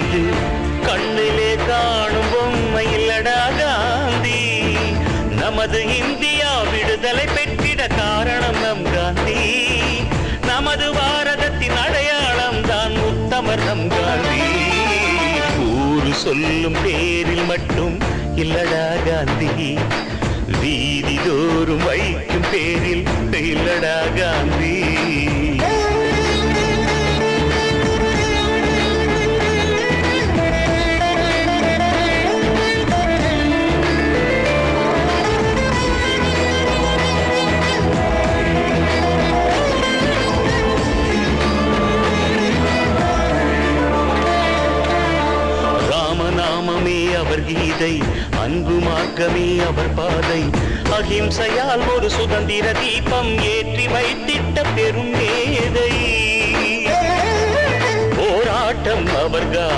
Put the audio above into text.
இது கண்ணிலே காணும் பொம்மை இல்லடா காந்தி. நமது இந்தியா விடுதலை பெற்றிட காரணம் நம் காந்தி. நமது பாரதத்தின் அடையாளம் தான் உத்தமர் நம் காந்தி. ஊரு சொல்லும் பேரில் மட்டும் இல்லடா காந்தி, வீதி தோறும் வைக்கும் பேரில் இல்லடா காந்தி. ராமநாமமே அவர் கீதை, அன்பு மார்க்கமே அவர் பாதை. அகிம்சையால் ஒரு சுதந்திர தீபம் ஏற்றி வைத்திட்ட பெரும் மேதை. போராட்டம் அவர்கள்